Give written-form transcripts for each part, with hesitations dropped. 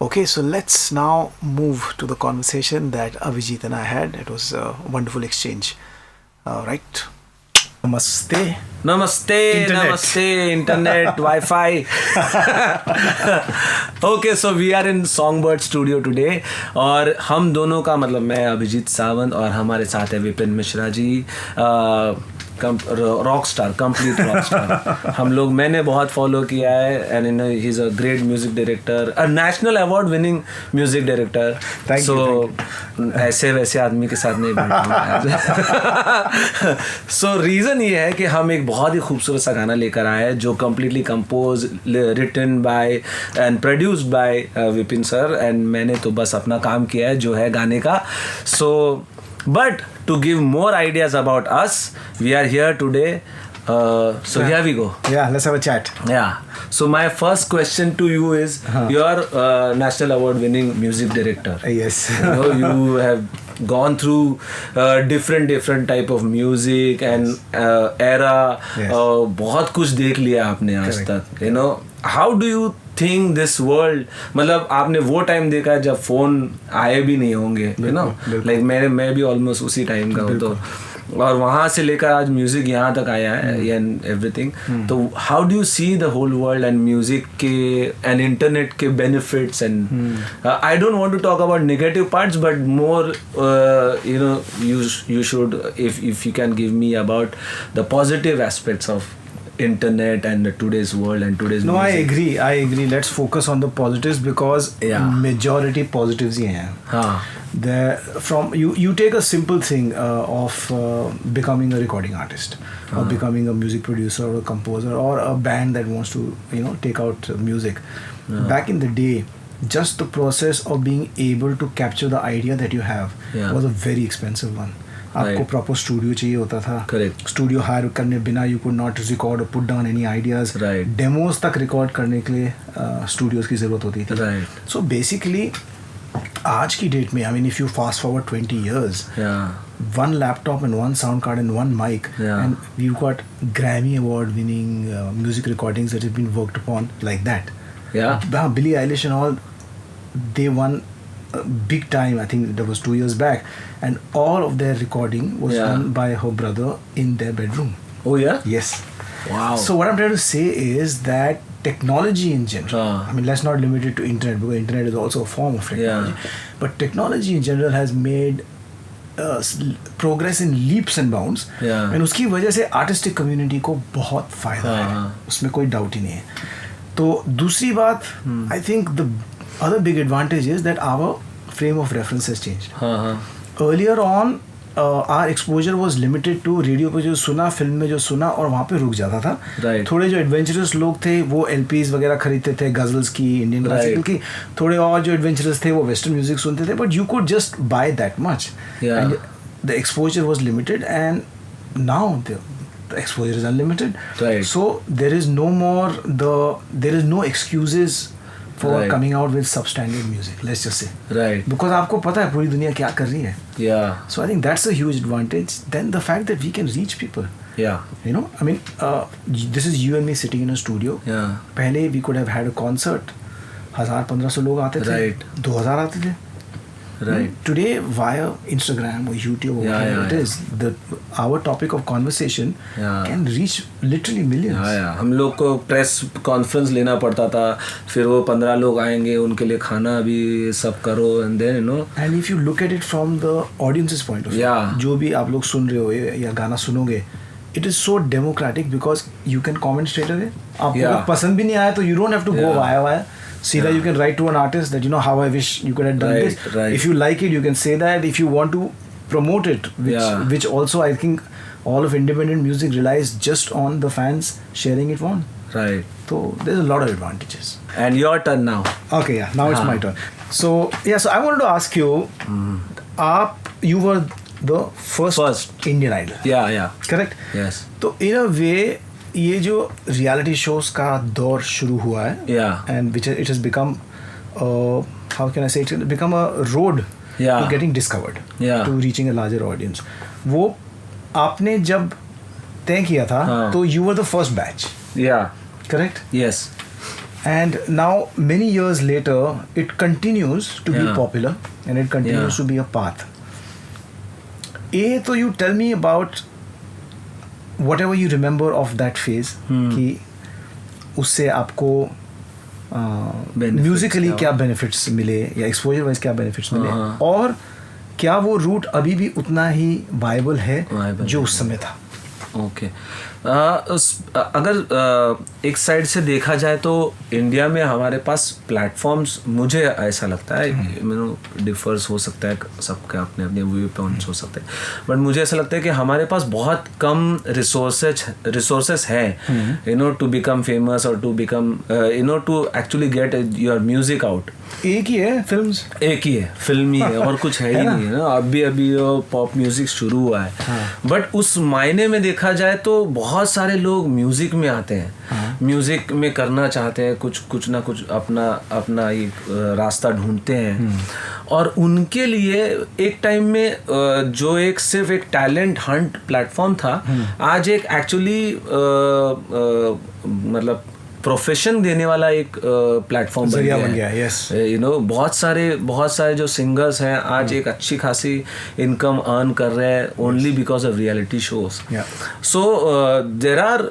Okay, so let's now move to the conversation that Avijit and I had. It was a wonderful exchange. Right? Namaste. Namaste, Internet. Namaste, internet, Wi-Fi. Okay, so we are in Songbird Studio today और हम दोनों का मतलब मैं अभिजीत सावंत और हमारे साथ है Vipin Mishra ji, rock star, complete rock star. हम लोग मैंने बहुत फॉलो किया है and he is a great music director, a national award winning music director. So ऐसे वैसे आदमी के साथ नहीं बैठूंगा. सो रीज़न ये है कि हम एक बहुत ही खूबसूरत सा गाना लेकर आए हैं जो completely compose, written by and produced by Vipin sir, and मैंने तो बस अपना काम किया है जो है गाने का. सो but to give more ideas about us, we are here today. Here we go. Yeah, let's have a chat. Yeah. So my first question to you is, you are national award winning music director. Yes. You have gone through different type of music and era. Yes. बहुत कुछ देख लिया आपने आज तक. How do you think this world, मतलब आपने वो टाइम देखा है जब फोन आए भी नहीं होंगे, लाइक मैं भी ऑलमोस्ट उसी टाइम का हूँ, तो और वहाँ से लेकर आज म्यूजिक यहाँ तक आया है एंड एवरीथिंग. तो how do you see the whole world and music के एंड इंटरनेट के benefits and I don't want to talk about negative parts but more you should if you can give me about the positive aspects of internet and today's world and today's No, music. I agree. Let's focus on the positives because majority positives ही हैं. From you take a simple thing of becoming a recording artist or becoming a music producer or a composer or a band that wants to take out music. Back in the day, just the process of being able to capture the idea that you have was a very expensive one. आपको proper studio चाहिए होता था. Studio higher करने बिना you could not record और put down any ideas. Demos तक record करने के लिए स्टूडियोज की ज़रूरत होती थी. सो बेसिकली आज की डेट में, I mean if you fast forward 20 years, one laptop and one sound card and one mic, and we've got Grammy award winning music recordings that have been worked upon like that. Billie Eilish and all, they won big time. I think that was 2 years back, and all of their recording was done by her brother in their bedroom. Oh yeah? Yes. Wow. So what I'm trying to say is that technology in general, I mean, let's not limit it to internet because internet is also a form of technology, but technology in general has made progress in leaps and bounds, and उसकी वजह से artistic community को बहुत फायदा है, उसमें कोई doubt ही नहीं है. तो दूसरी बात, I think the other big advantage is that our frame of reference has changed. Earlier on, our exposure was limited to radio पे जो सुना, फिल्म में जो सुना और वहाँ पे रुक जाता था. थोड़े जो adventurous लोग थे वो LPs वगैरह खरीदते थे, गजल्स की, इंडियन क्लासिकल की. थोड़े और जो adventurous थे वो western music सुनते थे, but you could just buy that much. And the exposure was limited, and now the exposure is unlimited. So there is no excuses for coming out with substandard music, let's just say. Because आपको पता है पूरी दुनिया क्या कर रही है. So I think that's a huge advantage. Then the fact that we can reach people. I mean, this is you and me sitting in a studio. पहले we could have had a concert. 1000-1500 लोग आते थे. 2000 आते थे. Today via Instagram or YouTube or whatever it is, our topic of conversation can reach literally millions. हम लोग को press conference लेना पड़ता था, फिर वो 15 लोग आएंगे, उनके लिए खाना भी सब करो, and then and if you look at it from the audience's point of view, जो भी आप लोग सुन रहे हो या गाना सुनोगे, it is so democratic because you can comment straight away. आपको पसंद भी नहीं आया तो you don't have to go via सीधा you can write to an artist that how I wish you could have done this. If you like it, you can say that. If you want to promote it, which also I think all of independent music relies just on the fans sharing it on. So there's a lot of advantages. And your turn now. Okay, now it's my turn. So I wanted to ask you, you were the first Indian Idol. Correct? Yes. So in a way, ये जो reality shows का दौर शुरू हुआ है, and which it has become, how can I say, it become a road to getting discovered, to reaching a larger audience. वो आपने जब तय किया था तो you were the first batch, correct? Yes. And now many years later it continues to be popular and it continues to be a path. So you tell me about whatever you remember of that phase कि उससे आपको Musically क्या benefits मिले या exposure wise क्या benefits मिले और क्या वो रूट अभी भी उतना ही वायबल है जो उस समय था. ओके अगर एक साइड से देखा जाए तो इंडिया में हमारे पास प्लेटफॉर्म्स, मुझे ऐसा लगता है, डिफर्स हो सकता है, सबके अपने अपने व्यू पॉइंट्स हो सकते हैं, बट मुझे ऐसा लगता है कि हमारे पास बहुत कम रिसोर्सेस हैं टू बिकम फेमस और to become to actually get your music out. एक ही है फिल्म्स, एक ही है फिल्म ही है और कुछ है ही नहीं है ना. अभी पॉप म्यूजिक शुरू हुआ है, बट उस मायने में देखा जाए तो बहुत सारे लोग म्यूजिक में आते हैं, म्यूजिक में करना चाहते हैं, कुछ ना कुछ अपना एक रास्ता ढूंढते हैं. और उनके लिए एक टाइम में जो एक सिर्फ एक टैलेंट हंट प्लेटफॉर्म था, आज एक एक्चुअली मतलब प्रोफेशन देने वाला एक प्लेटफॉर्म बन गया है. यस, बहुत सारे जो सिंगर्स हैं आज एक अच्छी खासी इनकम अर्न कर रहे हैं only because of reality shows. So there are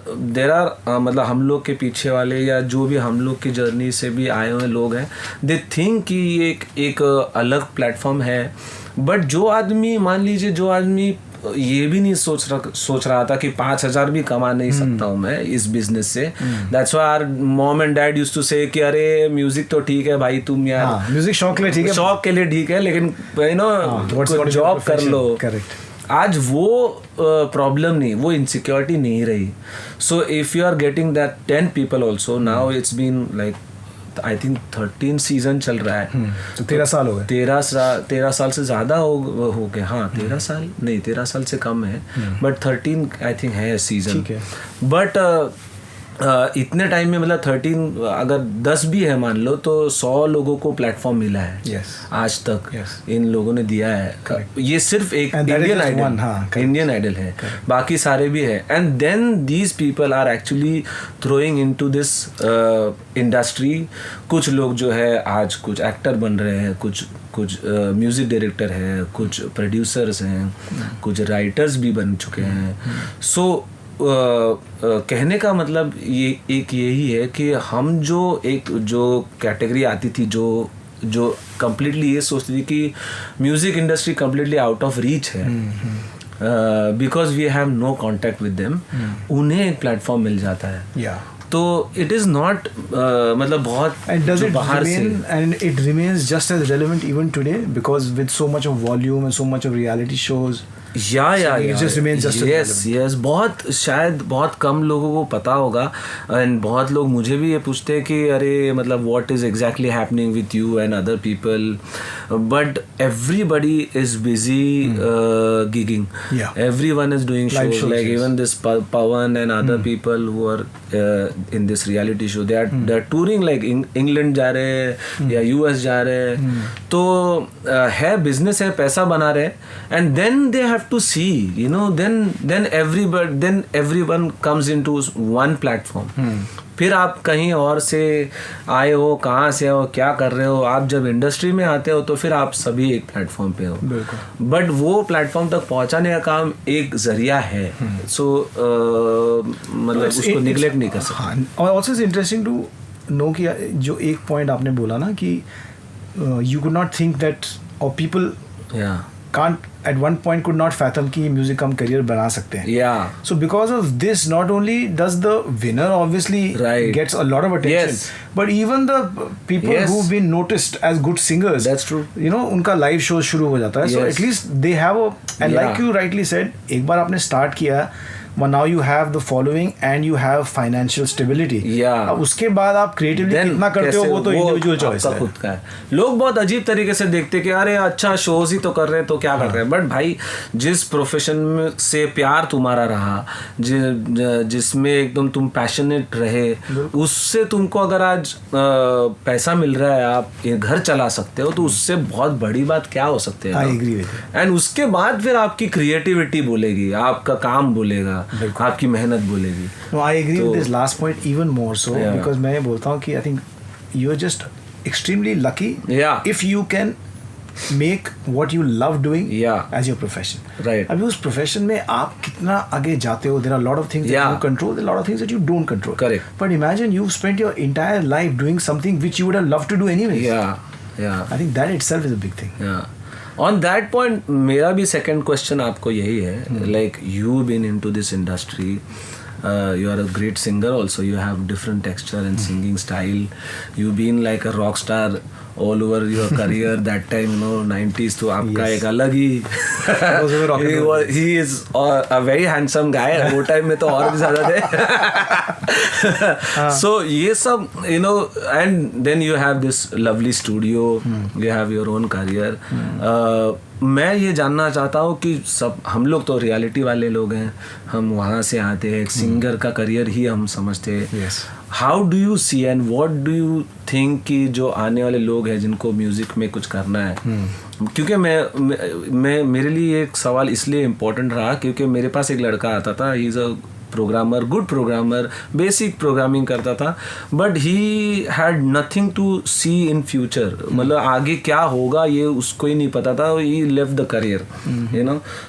मतलब हम लोग के पीछे वाले या जो भी हम लोग की जर्नी से भी आए हुए लोग हैं, दे थिंक कि ये एक अलग प्लेटफॉर्म है. बट जो आदमी, मान लीजिए जो आदमी ये भी नहीं सोच रहा था कि 5,000 भी कमा नहीं सकता हूँ मैं इस बिजनेस से. That's why our mom and dad used to say कि अरे म्यूजिक तो ठीक है भाई, तुम यार म्यूजिक शौक के लिए ठीक है, लेकिन जॉब कर लो. करेक्ट. आज वो प्रॉब्लम नहीं, वो इनसिक्योरिटी नहीं रही. So if you are getting that 10 people also, now it's been like I think 13 season चल रहा है. तो 13 साल हो गए. 13 साल से ज़्यादा हो गए. हाँ, 13 साल नहीं, 13 साल से कम है, बट 13 आई थिंक है सीजन. बट इतने टाइम में मतलब 13 अगर 10 भी है मान लो तो 100 लोगों को प्लेटफॉर्म मिला है आज तक. इन लोगों ने दिया है. ये सिर्फ एक इंडियन आइडल है, बाकी सारे भी है. And then these people are actually throwing into this industry. कुछ लोग जो है आज कुछ एक्टर बन रहे हैं, कुछ म्यूजिक डायरेक्टर है, कुछ प्रोड्यूसर्स हैं, कुछ राइटर्स भी बन चुके हैं. सो कहने का मतलब ये एक यही है कि हम जो कैटेगरी आती थी, जो कम्प्लीटली ये सोचती थी कि music industry completely out of reach है because we have no contact with them, उन्हें एक प्लेटफॉर्म मिल जाता है. तो इट इज नॉट मतलब बहुत बाहर से, and it remains just as relevant even today because with so much of volume and so much of reality shows. Yes, बहुत शायद बहुत कम लोगों को पता होगा. एंड बहुत लोग मुझे भी ये पूछते हैं कि अरे मतलब what is exactly happening with you and other people. But everybody is busy gigging, everyone is doing shows like even this Pawan and other people who are in this reality show, they are touring like England जा रहे हैं या US जा रहे हैं. तो है business है, पैसा बना रहे हैं. and then they have to see, then everyone comes into one platform. फिर आप कहीं और से आए हो, कहाँ से हो, क्या कर रहे हो, आप जब इंडस्ट्री में आते हो तो फिर आप सभी एक प्लेटफॉर्म पे हो. बट वो प्लेटफॉर्म तक पहुँचाने का काम एक जरिया है. सो मतलब उसको निगलेक्ट नहीं कर सकते. और also it's interesting to know कि जो एक पॉइंट आपने बोला ना कि you could not think that और people can't at one point could not fathom कि म्यूजिक हम करियर बना सकते हैं. So because of this, not only does the winner obviously gets a lot of attention, but even the people who've been noticed as good singers, that's true, उनका live show शुरू हो जाता है. So at least they have and like you rightly said, एक बार आपने start किया, but now you have the following and you have financial stability. अब उसके बाद आप क्रिएटिवली कितना करते हो वो तो इंडिविजुअल चॉइस है, खुद का है. लोग बहुत अजीब तरीके से देखते कि अरे अच्छा शोज ही तो कर रहे हैं तो क्या कर रहे हैं. बट भाई जिस प्रोफेशन से प्यार तुम्हारा रहा, जिसमें एकदम तुम पैशनेट रहे, उससे तुमको अगर आज पैसा मिल रहा है, आप घर चला सकते हो, तो उससे बहुत बड़ी बात क्या हो सकती है. I agree with you. And उसके बाद फिर आपकी क्रिएटिविटी बोलेगी, आपका काम बोलेगा. आपकी मेहनत बोलेगी. No, I agree with this last point even more so because मैं बोलता हूँ कि I think you're just extremely lucky if you can make what you love doing as your profession. Right. अभी उस profession में आप कितना आगे जाते हो, there are a lot of things that you control, there are a lot of things that you don't control. Correct. But imagine you've spent your entire life doing something which you would have loved to do anyways. Yeah. I think that itself is a big thing. Yeah. On that point, मेरा भी second question आपको यही है. Like you've been into this industry. You are a great singer also. You have different texture and singing style. You've been like a rock star all over your career. That time, 90s तो आपका एक अलग ही he is a very handsome guy. वो time में तो और भी ज़्यादा थे. So ये सब and then you have this lovely studio. You have your own career. मैं ये जानना चाहता हूँ कि सब हम लोग तो रियलिटी वाले लोग हैं, हम वहाँ से आते हैं, एक सिंगर का करियर ही हम समझते हैं. How do you see and what do you think कि जो आने वाले लोग हैं जिनको म्यूज़िक में कुछ करना है, क्योंकि मैं मेरे लिए एक सवाल इसलिए इम्पोर्टेंट रहा क्योंकि मेरे पास एक लड़का आता था, he is a programmer, good programmer, basic programming करता था, but he had nothing to see in future. मतलब आगे क्या होगा ये उसको ही नहीं पता था. He left the career,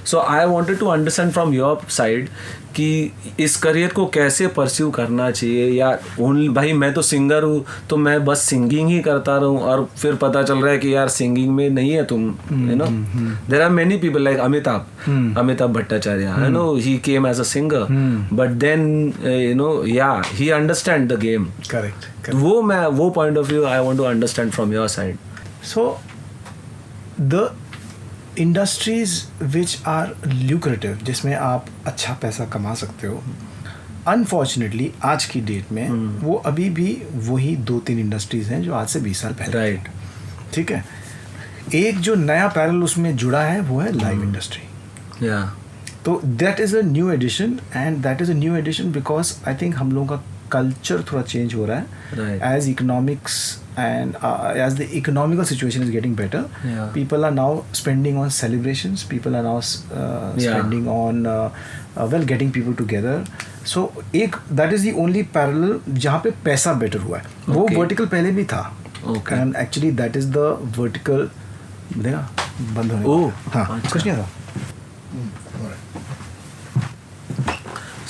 so I wanted to understand from your side कि इस करियर को कैसे परस्यू करना चाहिए, या भाई मैं तो सिंगर हूँ तो मैं बस सिंगिंग ही करता रहूँ और फिर पता चल रहा है कि यार सिंगिंग में नहीं है तुम. There are many people like Amitabh Bhattacharya, he came as a singer but then he understand the game. Correct. वो point of view I want to understand from your side. So the industries which are lucrative, जिसमें आप अच्छा पैसा कमा सकते हो, unfortunately आज की डेट में वो अभी भी वही 2-3 इंडस्ट्रीज हैं जो आज से 20 साल पहले. राइट. ठीक है. एक जो नया पैरेलल उसमें जुड़ा है वो है लाइव इंडस्ट्री. तो that is a new addition and that is a new addition because I think हम लोगों का कल्चर थोड़ा चेंज हो रहा है as economics and as the economical situation is getting better, people are now spending on celebrations, people are now spending on getting people together. So that is the only parallel जहाँ पे पैसा better हुआ है. वो vertical पहले भी था, and actually that is the vertical. देखा बंद होने. हाँ कुछ नहीं था.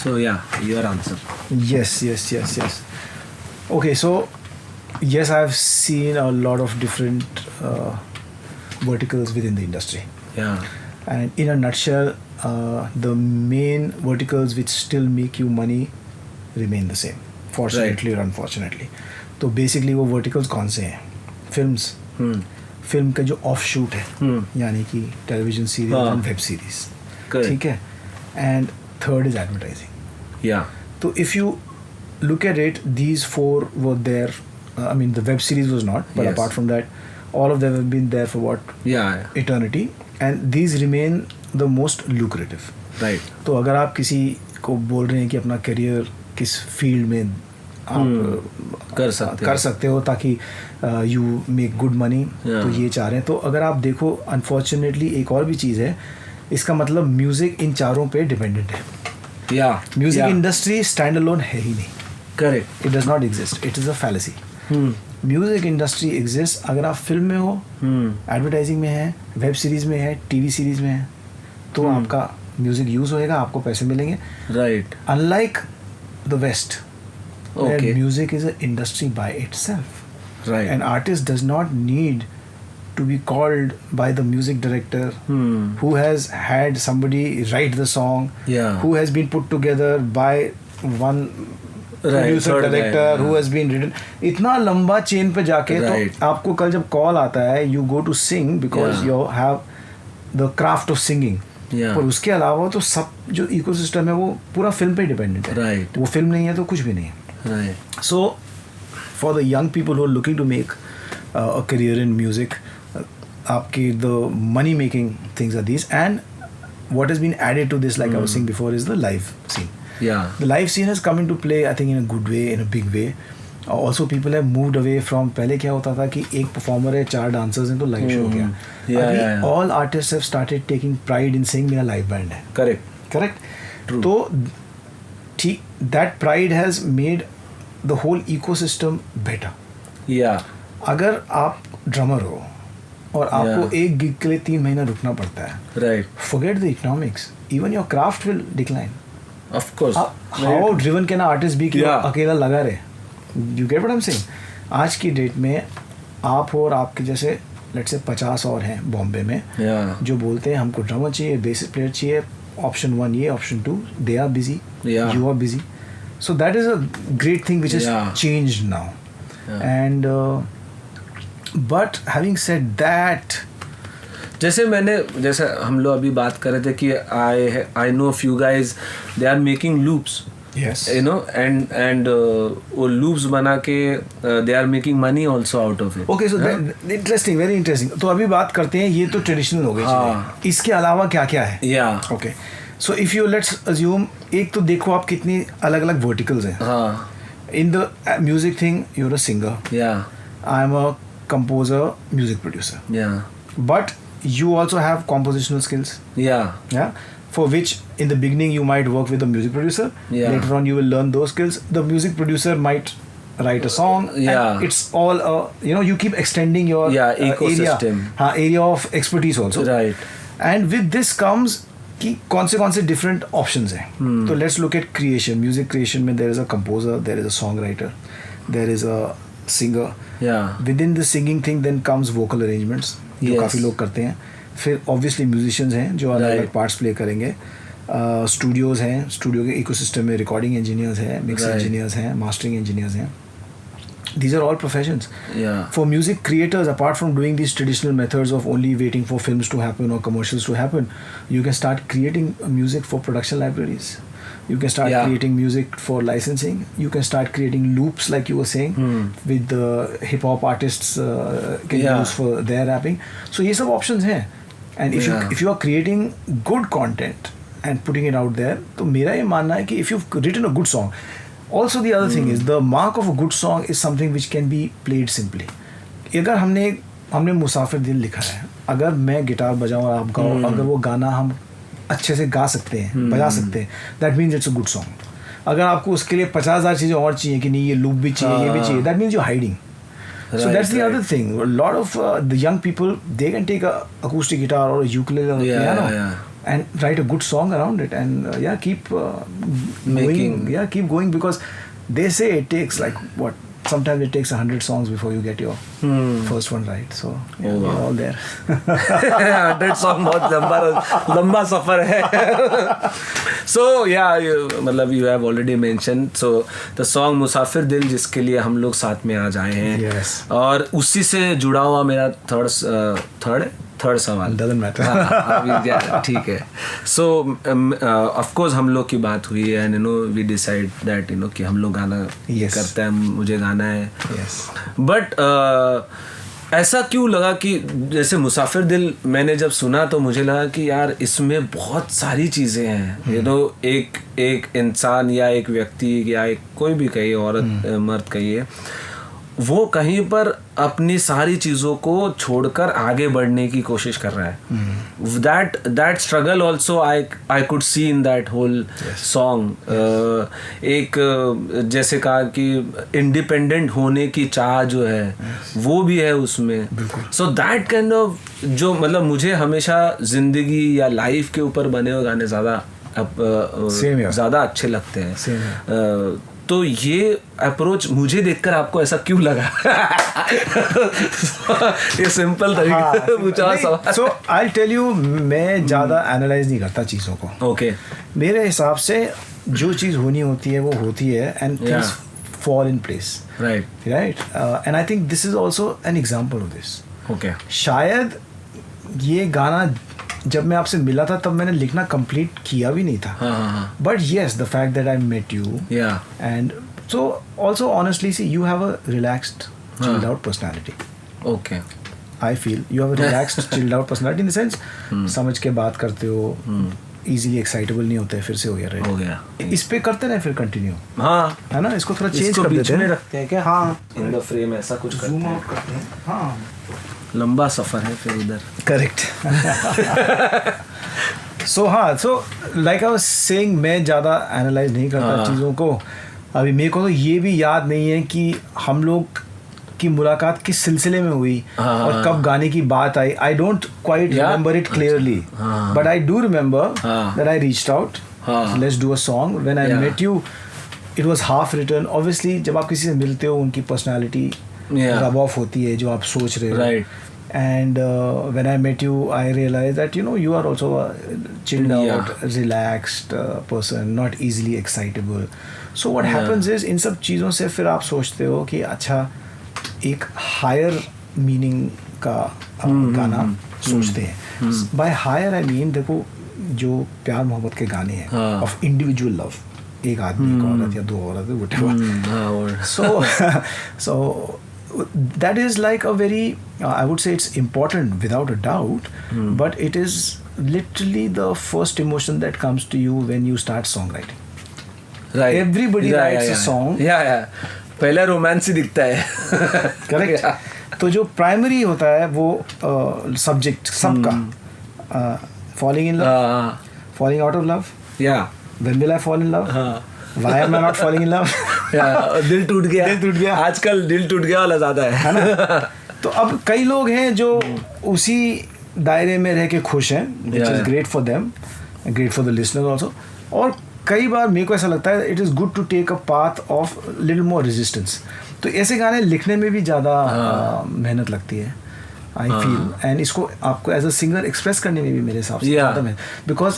So your answer. Yes. Okay, so yes, I've seen a lot of different verticals within the industry. And in a nutshell, the main verticals which still make you money remain the same, fortunately or unfortunately. तो basically वो verticals कौन से हैं? Films. Film का जो offshoot है, यानी कि television series and web series. ठीक है. And third is advertising. तो if you look at it, these 4 were there. I mean, the web series was not, but apart from that, all of them have been there for eternity, and these remain the most lucrative. Right. तो अगर आप किसी को बोल रहे हैं कि अपना करियर किस फील्ड में आप कर सकते हो ताकि यू मेक गुड मनी, तो ये चाह रहे हैं. तो अगर आप देखो, अनफॉर्चुनेटली एक और भी चीज़ है, इसका मतलब म्यूज़िक इन चारों पे डिपेंडेंट है. म्यूज़िक इंडस्ट्री स्टैंड अलोन है ही नहीं. Correct. It does not exist. It is a fallacy. Music industry exist अगर आप फिल्म में हो, एडवर्टाइजिंग में है, वेब सीरीज में है, टीवी सीरीज में है, तो आपका म्यूजिक यूज होएगा, आपको पैसे मिलेंगे. Right. Unlike the west, where music is an industry by itself. Right. An artist does not need to be called by the music director who has had somebody write the song, who has been put together by one producer director who has been written. इतना लंबा chain पे जाके तो आपको कल जब call आता है, you go to sing because you have the craft of singing. पर उसके अलावा तो सब जो इकोसिस्टम है वो पूरा फिल्म पे डिपेंडेंट है. वो फिल्म नहीं है तो कुछ भी नहीं है. So for the young people who are looking to make a career in music, आपके the money making things are these, and what has been added to this, like I was saying before, is the live scene. The live scene has come into play, I think, in a good way, in a big way. Also people have moved away from, पहले क्या होता था कि एक performer है, 4 dancers हैं तो live show हो गया. अभी all artists have started taking pride in saying मेरा लाइव बैंड है. Correct. तो ठीक, that pride has made the whole ecosystem better. अगर आप ड्रमर हो और आपको एक गिग के लिए 3 महीना रुकना पड़ता है, right, forget the economics, even your craft will decline. Of course. How driven can an artist be कि वो अकेला लगा रहे? You get what I'm saying? आज की डेट में आप हो और आपके जैसे लेट्स से 50 और हैं बॉम्बे में जो बोलते हैं हमको ड्रमर चाहिए, बेसिक प्लेयर चाहिए, ऑप्शन 1 ये, option 2, they are busy, you are busy. So that is a great thing which has changed now. And but having said that, जैसे हम लोग अभी बात कर रहे थे कि I know few guys they are making loops. Yes. You know, and वो loops बना के they are making money also out of it. Okay, so interesting, very interesting. तो अभी बात करते हैं, ये तो ट्रेडिशनल हो गई, इसके अलावा क्या क्या है? Okay. So if you let's assume, एक तो देखो आप कितनी अलग अलग verticals हैं. In the music thing, you're a singer. I'm a composer, music producer. But you also have compositional skills. For which in the beginning you might work with a music producer. Later on you will learn those skills. The music producer might write a song. And it's all you keep extending your ecosystem area of expertise also. Right. And with this comes कि कौन से different options हैं. So let's look at creation. Music creation में there is a composer, there is a songwriter, there is a singer. Within the singing thing then comes vocal arrangements जो काफ़ी लोग करते हैं. फिर obviously musicians हैं जो अलग अलग parts play करेंगे. Studios हैं, studio के ecosystem में recording engineers हैं, mix engineers हैं, mastering engineers हैं. These are all professions. For music creators, apart from doing these traditional methods of only waiting for films to happen or commercials to happen, you can start creating music for production libraries. You can start creating music for licensing. You can start creating loops like you were saying with the hip hop artists can use for their rapping. So ये सब options हैं. And if you are creating good content and putting it out there, तो मेरा ये मानना है कि if you've written a good song, also the other thing is the mark of a good song is something which can be played simply. अगर हमने मुसाफिर दिल लिखा है, अगर मैं गिटार बजाऊं और आप गाओ, अगर वो गाना हम अच्छे से गा सकते हैं, बजा सकते हैं, that means it's a good song. अगर आपको उसके लिए 50,000 चीज़ें और चाहिए कि नहीं ये लूप भी चाहिए, ये भी चाहिए, that means you're hiding. So that's the other thing. A lot of the young people, they can take a acoustic guitar or a ukulele or a piano and write a good song around it, and keep going, because they say it takes like sometimes it takes 100 songs before you get your first one right. So we're all there. 100 song बहुत लंबा सफर है. So मतलब you have already mentioned, so the song मुसाफिर दिल जिसके लिए हम लोग साथ में आज आए हैं, और उसी से जुड़ा हुआ मेरा थर्ड सवाल. Doesn't matter. अभी ठीक है. So of course हम लोग की बात हुई है, and we decide that कि हम लोग गाना करते हैं, मुझे गाना है. But ऐसा क्यों लगा कि जैसे मुसाफिर दिल मैंने जब सुना तो मुझे लगा कि यार इसमें बहुत सारी चीज़ें हैं. एक इंसान या एक व्यक्ति या एक कोई भी कहिए, औरत मर्द कहिए, वो कहीं पर अपनी सारी चीज़ों को छोड़कर आगे बढ़ने की कोशिश कर रहा है. That struggle also I could see in that whole song. एक जैसे कहा कि इंडिपेंडेंट होने की चाह जो है वो भी है उसमें. So that kind of जो मतलब मुझे हमेशा जिंदगी या लाइफ के ऊपर बने हुए गाने ज़्यादा अच्छे लगते हैं. तो ये अप्रोच मुझे देखकर आपको ऐसा क्यों लगा? ये सिंपल तरीके से पूछा सवाल. So I'll tell you, मैं ज़्यादा एनालाइज नहीं करता चीज़ों को. Okay. मेरे हिसाब से जो चीज़ होनी होती है वो होती है, and things fall in place. Right. And I think this is also an example of this. Okay. शायद ये गाना जब मैं आपसे मिला था तब मैंने लिखना कंप्लीट किया भी नहीं था. But yes, the fact that I met you, and so also honestly, see, you have a relaxed, chilled out personality. Okay. I feel you have a relaxed, chilled out personality in the sense समझ के बात करते हो, easily excitable नहीं होते, फिर से हो गया. इस पे करते रहे फिर कंटिन्यू. है ना, इसको थोड़ा चेंज कर देते हैं, रखते हैं क्या? इन द फ्रेम ऐसा कुछ जूम आउट करते हैं. लंबा सफर है फिर उधर. करेक्ट. सो हाँ, so like I was saying, मैं ज़्यादा एनालाइज नहीं करता चीज़ों को. अभी मेरे को तो ये भी याद नहीं है कि हम लोग की मुलाकात किस सिलसिले में हुई और कब गाने की बात आई. I don't quite remember it clearly, but I do remember that I reached out, let's do a song. When I met you it was half written. Obviously जब आप किसी से मिलते हो उनकी पर्सनालिटी रब ऑफ होती है जो आप सोच रहे हो. And when I met you, I realized that you are also a chilled out, relaxed person, not easily excitable. So what happens is इन सब चीज़ों से फिर आप सोचते हो कि अच्छा एक higher meaning का गाना सोचते हैं. By higher I mean देखो जो प्यार मोहब्बत के गाने हैं of individual love, एक आदमी एक औरत या दो औरत whatever. So that is like a very I would say it's important without a doubt, but it is literally the first emotion that comes to you when you start songwriting. Right. Everybody writes a song. पहला romance ही दिखता है. Correct. तो जो primary होता है वो subject सबका falling in love, falling out of love. When will I fall in love? Why am I not falling in love? दिल टूट गया. आजकल दिल टूट गया वाला ज़्यादा है ना. तो अब कई लोग हैं जो उसी दायरे में रह के खुश हैं, which is great for them, great for the listeners also. और कई बार मेरे को ऐसा लगता है it is good to take a path of little more resistance. तो ऐसे गाने लिखने में भी ज़्यादा मेहनत लगती है, I feel, and इसको आपको as a singer express करने में भी मेरे हिसाब से ज़्यादा मेहनत, because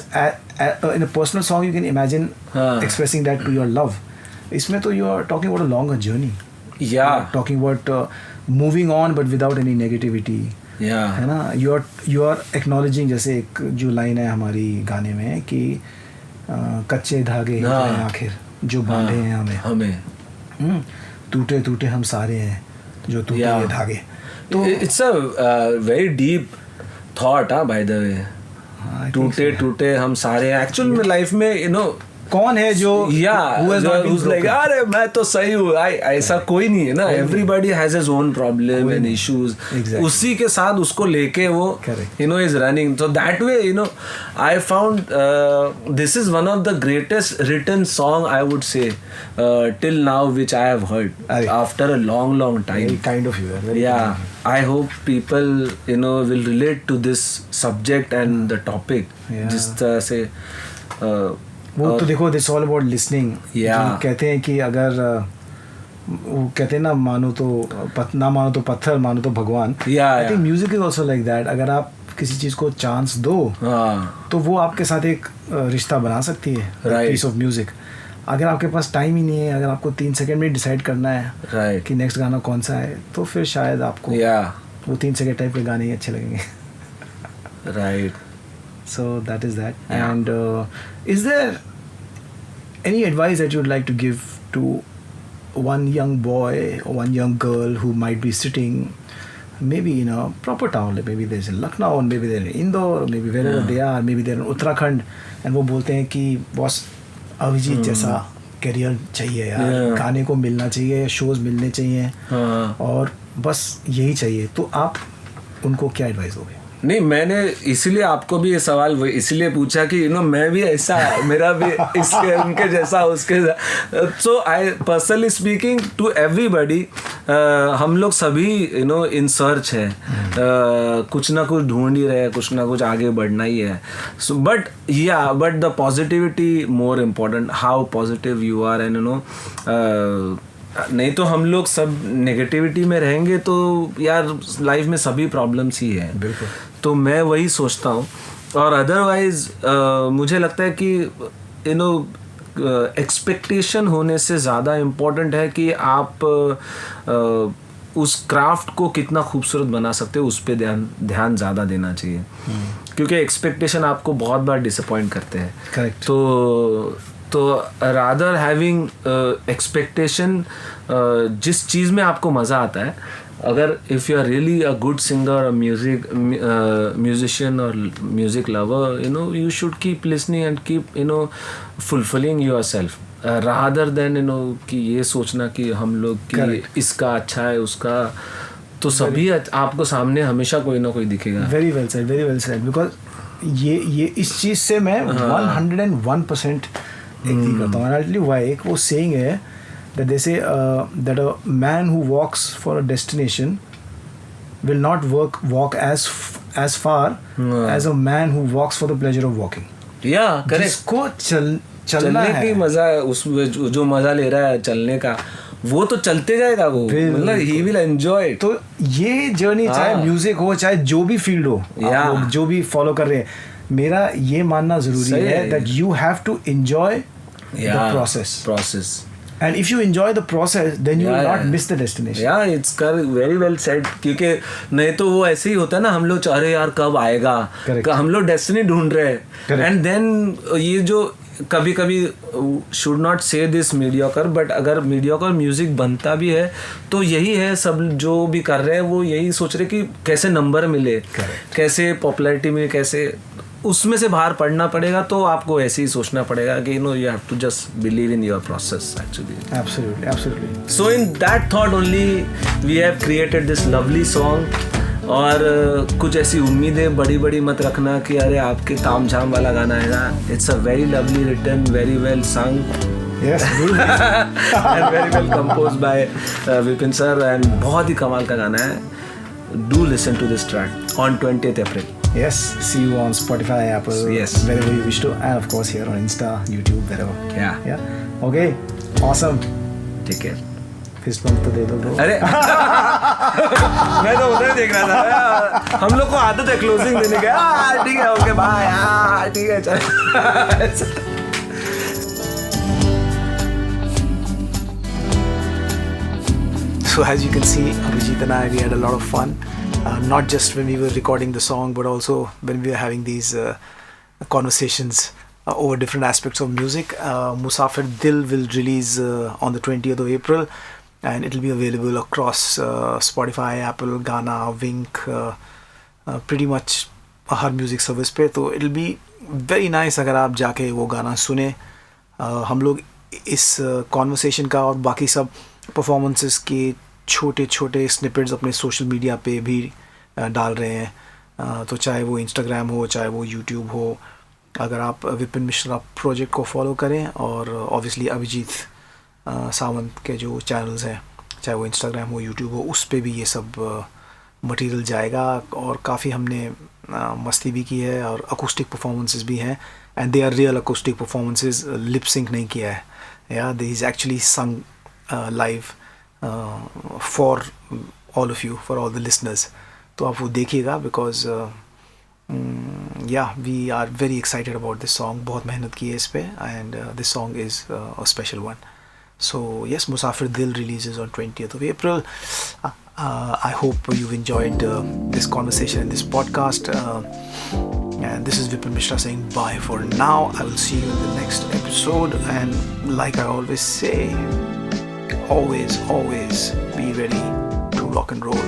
in a personal song you can imagine expressing that to your love. इसमें तो you are talking about a longer journey. Talking about moving on but without any negativity. है ना. You are acknowledging, जैसे एक जो line है हमारी गाने में कि कच्चे धागे आखिर जो बांधे हैं हमें, टूटे टूटे हम सारे हैं जो टूटे ये धागे. तो it's a very deep thought by the way. टूटे टूटे हम सारे एक्चुअल में लाइफ में कौन है जो अरे मैं तो सही हूँ, ऐसा कोई नहीं है ना. Everybody has his own problem and issues. उसी के साथ उसको लेके वो is running. So that way I found this is one of the greatest written song I would say till now which I have heard after a long time. Kind of you. I hope people will relate to this subject and the topic. जिस तरह से वो तो देखो this all about listening. कहते हैं कि अगर वो कहते हैं ना मानो तो पत्थर मानो तो भगवान. I think music is also like that. अगर आप किसी चीज़ को चांस दो तो वो आपके साथ एक रिश्ता बना सकती है. Piece of music. अगर आपके पास टाइम ही नहीं है, अगर आपको 3 सेकंड में डिसाइड करना है कि नेक्स्ट गाना कौन सा है, तो फिर शायद आपको वो 3 सेकंड टाइप के गाने ही अच्छे लगेंगे. Right. So that is that. And is there any advice that you'd like to give to one young boy or one young girl who might be sitting maybe in a proper town, like maybe they're in Lucknow, or maybe they're in Indore, or maybe wherever they are, maybe they're in Uttarakhand, and वो बोलते हैं कि boss Abhijit जैसा career चाहिए यार, गाने को मिलना चाहिए, शोज मिलने चाहिए, और बस यही चाहिए. तो आप उनको क्या एडवाइस दोगे? नहीं, मैंने इसीलिए आपको भी ये सवाल इसलिए पूछा कि मैं भी ऐसा, मेरा भी इसके उनके जैसा उसके. So I personally speaking to everybody, हम लोग सभी इन सर्च है, कुछ ना कुछ ढूंढ ही रहे, कुछ ना कुछ आगे बढ़ना ही है. So but the positivity more important. How positive you are, and नहीं तो हम लोग सब नेगेटिविटी में रहेंगे तो यार लाइफ में सभी प्रॉब्लम्स ही है. बिल्कुल. तो मैं वही सोचता हूँ. और अदरवाइज मुझे लगता है कि एक्सपेक्टेशन होने से ज़्यादा इम्पोर्टेंट है कि आप उस क्राफ्ट को कितना खूबसूरत बना सकते हो, उस पर ध्यान ज़्यादा देना चाहिए. क्योंकि एक्सपेक्टेशन आपको बहुत बार डिसअपॉइंट करते हैं. करेक्ट. तो रादर हैविंग एक्सपेक्टेशन, जिस चीज़ में आपको मज़ा आता है, अगर if you are really a good singer, musician और music lover, you should keep listening and keep fulfilling yourself, rather than कि ये सोचना कि हम लोग कि इसका अच्छा है उसका. तो सभी आपको सामने हमेशा कोई ना कोई दिखेगा. Very well said, very well said. Because ये इस चीज़ से मैं 101% एग्री करता हूँ. And why एक वो saying है that they say that a man who walks for a destination will not walk as far as a man who walks for the pleasure of walking. Yeah, correct. जिसको चलना है, की मजा है उसमें, जो मजा ले रहा है चलने का, वो तो चलते जाएगा, वो मतलब he will enjoy it. तो ये जर्नी चाहे म्यूजिक हो, चाहे जो भी फील्ड हो, आप लोग जो भी फॉलो कर रहे हैं, मेरा ये मानना जरूरी है that you have to enjoy the process. And if you enjoy the process, then you will not miss the destination. Yeah, it's very well said. क्योंकि नहीं तो वो ऐसे ही होता है ना, हम लोग चाह रहे यार कब आएगा, हम लोग डेस्टिनी ढूंढ रहे हैं, एंड देन ये जो कभी कभी शुड नॉट से दिस मीडियोकर, बट अगर मीडियोकर म्यूजिक बनता भी है तो यही है, सब जो भी कर रहे हैं वो यही सोच रहे कि कैसे नंबर मिले, कैसे पॉपुलैरिटी मिले, कैसे उसमें से बाहर पढ़ना पड़ेगा. तो आपको ऐसे ही सोचना पड़ेगा कि you have to just believe in your process actually. Absolutely. So in that thought only we have created this lovely song. और कुछ ऐसी उम्मीदें बड़ी बड़ी मत रखना कि अरे आपके ताम झाम वाला गाना आएगा. It's a very lovely written, very well sung, and very well composed by Vipin sir, and बहुत ही कमाल का गाना है. Do listen to this track on 20th April. Yes, see you on Spotify, Apple, wherever you wish to, and of course here on Insta, YouTube, wherever. Yeah. Okay, awesome. Take care. Fist bump तो दे दो bro. अरे मैं तो उधर देख रहा था. हम लोग को आदत है क्लोजिंग देने का. ठीक है, ओके बाय. ठीक है, चल. So as you can see, Abhijit and I, we had a lot of fun. Not just when we were recording the song, but also when we were having these conversations over different aspects of music. Musafir Dil will release on the 20th of April, and it will be available across Spotify, Apple, Gaana, Wink, pretty much her music service पे. तो it will be very nice अगर आप जाके वो गाना सुने. हम लोग इस कॉन्वर्सेशन का और बाकी सब परफॉर्मेंसेस के छोटे छोटे स्निपेट्स अपने सोशल मीडिया पे भी डाल रहे हैं. तो चाहे वो इंस्टाग्राम हो, चाहे वो यूट्यूब हो, अगर आप विपिन मिश्रा प्रोजेक्ट को फॉलो करें, और ऑब्वियसली अभिजीत सावंत के जो चैनल्स हैं, चाहे वो इंस्टाग्राम हो, यूट्यूब हो, उस पे भी ये सब मटेरियल जाएगा. और काफ़ी हमने मस्ती भी की है और अकूस्टिक परफॉर्मेंसेस भी हैं, and they are real acoustic performances. Lip sync नहीं किया है, या they is actually sung live for all of you, for all the listeners. तो आप वो देखिएगा, because we are very excited about this song. बहुत मेहनत की है इस पे, and this song is a special one. So yes, Musafir Dil releases on 20th of April. I hope you've enjoyed this conversation and this podcast. And this is Vipin Mishra saying bye for now. I will see you in the next episode. And like I always say, always be ready to rock and roll.